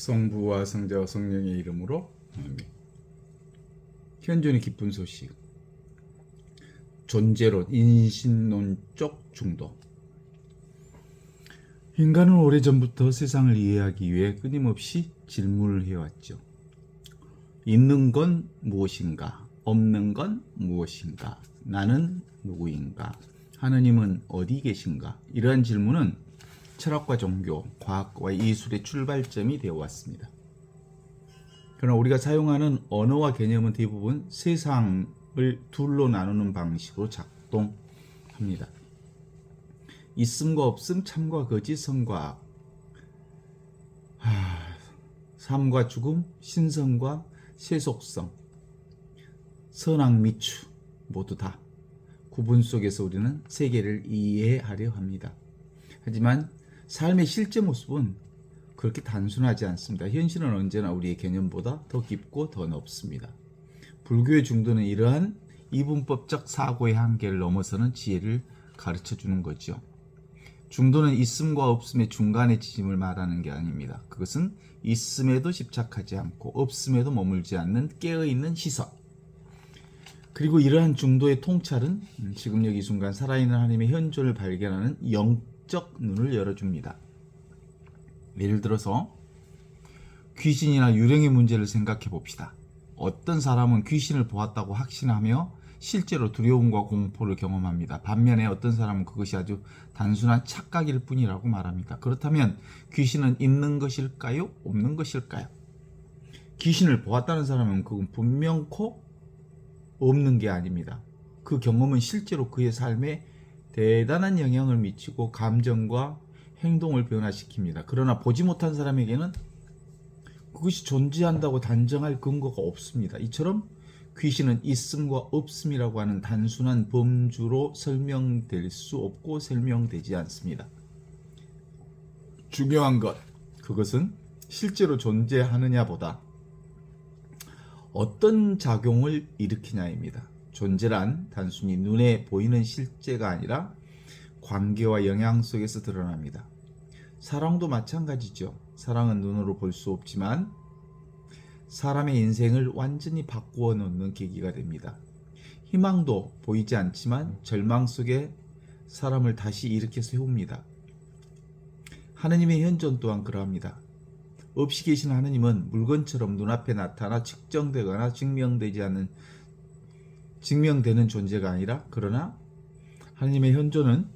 성부와 성자와 성령의 이름으로 아멘. 현존의 기쁜 소식. 존재론, 인신론적 중도. 인간은 오래전부터 세상을 이해하기 위해 끊임없이 질문을 해왔죠. 있는 건 무엇인가? 없는 건 무엇인가? 나는 누구인가? 하느님은 어디 계신가? 이러한 질문은 철학과 종교, 과학과 예술의 출발점이 되어왔습니다. 그러나 우리가 사용하는 언어와 개념은 대부분 세상을 둘로 나누는 방식으로 작동합니다. 있음과 없음, 참과 거짓, 선과 악, 삶과 죽음, 신성과 세속성, 선악 미추 모두 다 구분 속에서 우리는 세계를 이해하려 합니다. 하지만 삶의 실제 모습은 그렇게 단순하지 않습니다. 현실은 언제나 우리의 개념보다 더 깊고 더 넓습니다. 불교의 중도는 이러한 이분법적 사고의 한계를 넘어서는 지혜를 가르쳐 주는 거죠. 중도는 있음과 없음의 중간의 지점을 말하는 게 아닙니다. 그것은 있음에도 집착하지 않고 없음에도 머물지 않는 깨어있는 시선. 그리고 이러한 중도의 통찰은 지금 여기 순간 살아있는 하나님의 현존을 발견하는 영적 눈을 열어줍니다. 예를 들어서 귀신이나 유령의 문제를 생각해 봅시다. 어떤 사람은 귀신을 보았다고 확신하며 실제로 두려움과 공포를 경험합니다. 반면에 어떤 사람은 그것이 아주 단순한 착각일 뿐이라고 말합니다. 그렇다면 귀신은 있는 것일까요? 없는 것일까요? 귀신을 보았다는 사람은 그건 분명코 없는 게 아닙니다. 그 경험은 실제로 그의 삶에 대단한 영향을 미치고 감정과 행동을 변화시킵니다. 그러나 보지 못한 사람에게는 그것이 존재한다고 단정할 근거가 없습니다. 이처럼 귀신은 있음과 없음이라고 하는 단순한 범주로 설명될 수 없고 설명되지 않습니다. 중요한 것, 그것은 실제로 존재하느냐보다 어떤 작용을 일으키냐입니다. 존재란 단순히 눈에 보이는 실제가 아니라 관계와 영향 속에서 드러납니다. 사랑도 마찬가지죠. 사랑은 눈으로 볼 수 없지만 사람의 인생을 완전히 바꾸어 놓는 계기가 됩니다. 희망도 보이지 않지만 절망 속에 사람을 다시 일으켜 세웁니다. 하느님의 현존 또한 그러합니다. 없이 계신 하느님은 물건처럼 눈앞에 나타나 측정되거나 증명되는 존재가 아니라, 그러나 하느님의 현존은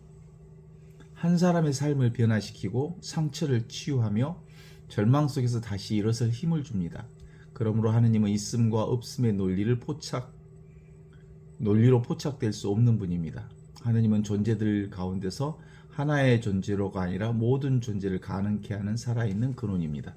한 사람의 삶을 변화시키고 상처를 치유하며 절망 속에서 다시 일어설 힘을 줍니다. 그러므로 하느님은 있음과 없음의 논리로 포착될 수 없는 분입니다. 하느님은 존재들 가운데서 하나의 존재로가 아니라 모든 존재를 가능케 하는 살아있는 근원입니다.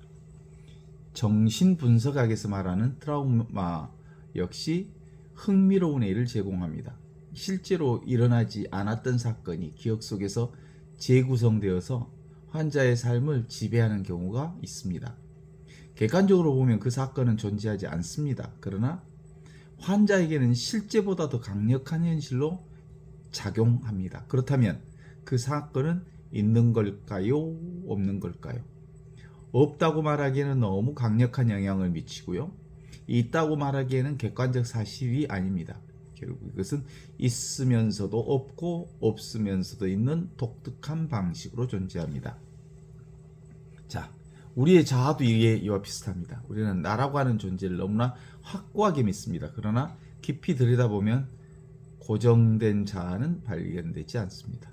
정신분석학에서 말하는 트라우마 역시 흥미로운 예를 제공합니다. 실제로 일어나지 않았던 사건이 기억 속에서 재구성되어서 환자의 삶을 지배하는 경우가 있습니다. 객관적으로 보면 그 사건은 존재하지 않습니다. 그러나 환자에게는 실제보다 더 강력한 현실로 작용합니다. 그렇다면 그 사건은 있는 걸까요? 없는 걸까요? 없다고 말하기에는 너무 강력한 영향을 미치고요. 있다고 말하기에는 객관적 사실이 아닙니다. 결국 이것은 있으면서도 없고 없으면서도 있는 독특한 방식으로 존재합니다. 자, 우리의 자아도 이와 비슷합니다. 우리는 나라고 하는 존재를 너무나 확고하게 믿습니다. 그러나 깊이 들여다보면 고정된 자아는 발견되지 않습니다.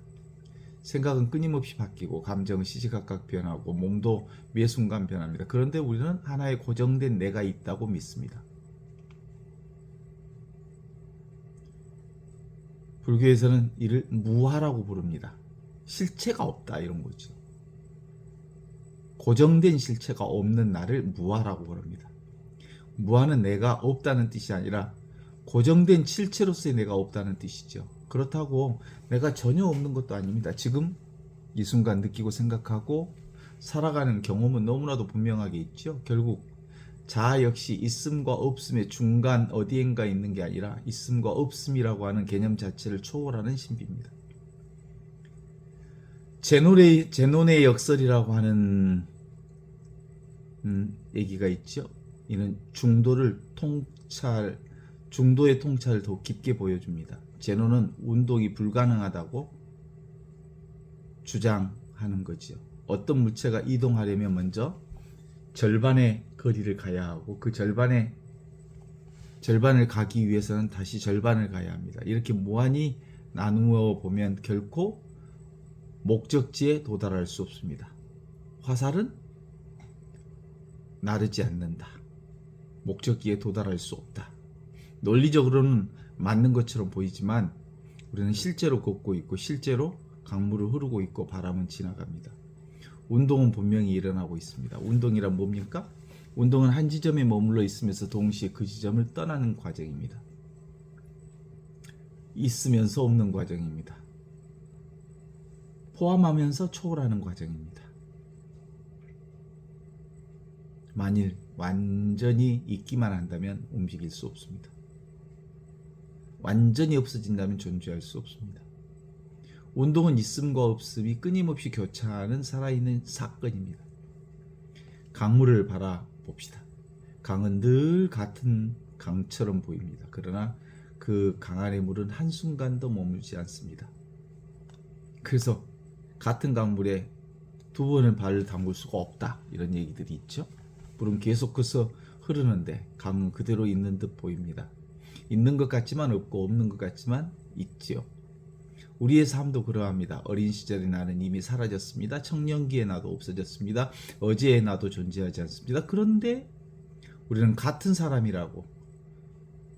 생각은 끊임없이 바뀌고 감정은 시시각각 변하고 몸도 매 순간 변합니다. 그런데 우리는 하나의 고정된 내가 있다고 믿습니다. 불교에서는 이를 무하라고 부릅니다. 실체가 없다 이런 거죠. 고정된 실체가 없는 나를 무하라고 부릅니다. 무하는 내가 없다는 뜻이 아니라 고정된 실체로서의 내가 없다는 뜻이죠. 그렇다고 내가 전혀 없는 것도 아닙니다. 지금 이 순간 느끼고 생각하고 살아가는 경험은 너무나도 분명하게 있죠. 결국 자아 역시 있음과 없음의 중간 어디엔가 있는 게 아니라 있음과 없음이라고 하는 개념 자체를 초월하는 신비입니다. 제논의 역설이라고 하는 얘기가 있죠. 이는 중도의 통찰을 더 깊게 보여줍니다. 제노는 운동이 불가능하다고 주장하는 거지요. 어떤 물체가 이동하려면 먼저 절반의 거리를 가야 하고 그 절반을 가기 위해서는 다시 절반을 가야 합니다. 이렇게 무한히 나누어 보면 결코 목적지에 도달할 수 없습니다. 화살은 나르지 않는다. 목적지에 도달할 수 없다. 논리적으로는 맞는 것처럼 보이지만 우리는 실제로 걷고 있고 실제로 강물을 흐르고 있고 바람은 지나갑니다. 운동은 분명히 일어나고 있습니다. 운동이란 뭡니까? 운동은 한 지점에 머물러 있으면서 동시에 그 지점을 떠나는 과정입니다. 있으면서 없는 과정입니다. 포함하면서 초월하는 과정입니다. 만일 완전히 있기만 한다면 움직일 수 없습니다. 완전히 없어진다면 존재할 수 없습니다. 운동은 있음과 없음이 끊임없이 교차하는 살아있는 사건입니다. 강물을 바라봅시다. 강은 늘 같은 강처럼 보입니다. 그러나 그 강 안의 물은 한순간도 머물지 않습니다. 그래서 같은 강물에 두 번은 발을 담글 수가 없다. 이런 얘기들이 있죠. 물은 계속해서 흐르는데 강은 그대로 있는 듯 보입니다. 있는 것 같지만 없고 없는 것 같지만 있지요. 우리의 삶도 그러합니다. 어린 시절의 나는 이미 사라졌습니다. 청년기의 나도 없어졌습니다. 어제의 나도 존재하지 않습니다. 그런데 우리는 같은 사람이라고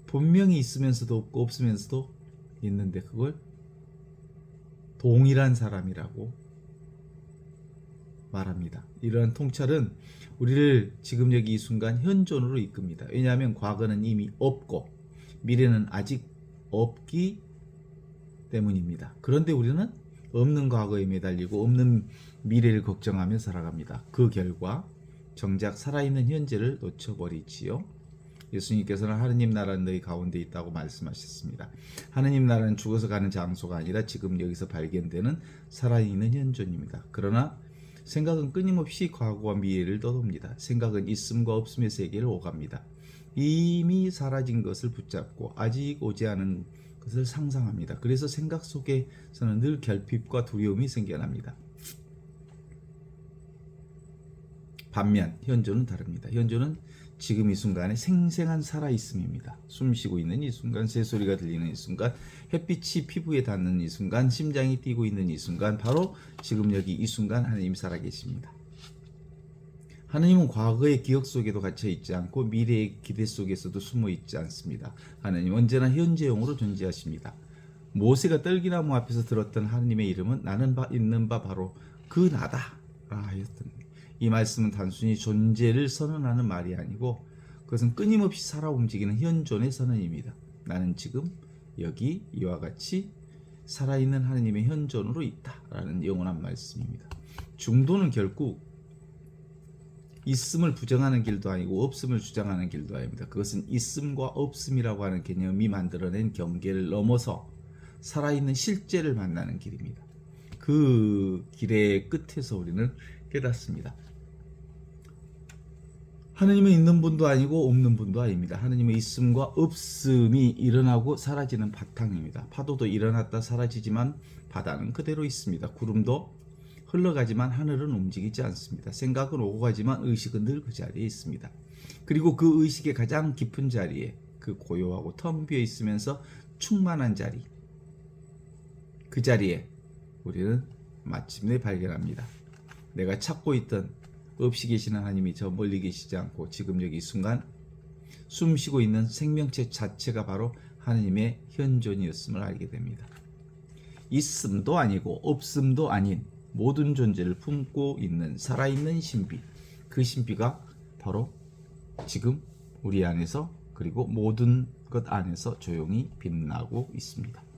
분명히 있으면서도 없고 없으면서도 있는데 그걸 동일한 사람이라고 말합니다. 이러한 통찰은 우리를 지금 여기 이 순간 현존으로 이끕니다. 왜냐하면 과거는 이미 없고 미래는 아직 없기 때문입니다. 그런데 우리는 없는 과거에 매달리고 없는 미래를 걱정하며 살아갑니다. 그 결과 정작 살아있는 현재를 놓쳐버리지요. 예수님께서는 하느님 나라는 너희 가운데 있다고 말씀하셨습니다. 하느님 나라는 죽어서 가는 장소가 아니라 지금 여기서 발견되는 살아있는 현존입니다. 그러나 생각은 끊임없이 과거와 미래를 떠돕니다. 생각은 있음과 없음의 세계를 오갑니다. 이미 사라진 것을 붙잡고 아직 오지 않은 것을 상상합니다. 그래서 생각 속에서는 늘 결핍과 두려움이 생겨납니다. 반면 현존은 다릅니다. 현존은 지금 이 순간에 생생한 살아있음입니다. 숨쉬고 있는 이 순간, 새소리가 들리는 이 순간, 햇빛이 피부에 닿는 이 순간, 심장이 뛰고 있는 이 순간, 바로 지금 여기 이 순간 하나님이 살아계십니다. 하나님은 과거의 기억 속에도 갇혀 있지 않고 미래의 기대 속에서도 숨어 있지 않습니다. 하나님은 언제나 현재형으로 존재하십니다. 모세가 떨기나무 앞에서 들었던 하나님의 이름은 나는 있는 바 바로 그 나다 하였던 이 말씀은 단순히 존재를 선언하는 말이 아니고 그것은 끊임없이 살아 움직이는 현존의 선언입니다. 나는 지금 여기 이와 같이 살아있는 하나님의 현존으로 있다라는 영원한 말씀입니다. 중도는 결국 있음을 부정하는 길도 아니고 없음을 주장하는 길도 아닙니다. 그것은 있음과 없음이라고 하는 개념이 만들어낸 경계를 넘어서 살아있는 실제를 만나는 길입니다. 그 길의 끝에서 우리는 깨닫습니다. 하느님은 있는 분도 아니고 없는 분도 아닙니다. 하느님은 있음과 없음이 일어나고 사라지는 바탕입니다. 파도도 일어났다 사라지지만 바다는 그대로 있습니다. 구름도 흘러가지만 하늘은 움직이지 않습니다. 생각은 오고 가지만 의식은 늘 그 자리에 있습니다. 그리고 그 의식의 가장 깊은 자리에 그 고요하고 텅 비어 있으면서 충만한 자리, 그 자리에 우리는 마침내 발견합니다. 내가 찾고 있던 없이 계시는 하나님이 저 멀리 계시지 않고 지금 여기 이 순간 숨쉬고 있는 생명체 자체가 바로 하나님의 현존이었음을 알게 됩니다. 있음도 아니고 없음도 아닌 모든 존재를 품고 있는 살아있는 신비, 그 신비가 바로 지금 우리 안에서 그리고 모든 것 안에서 조용히 빛나고 있습니다.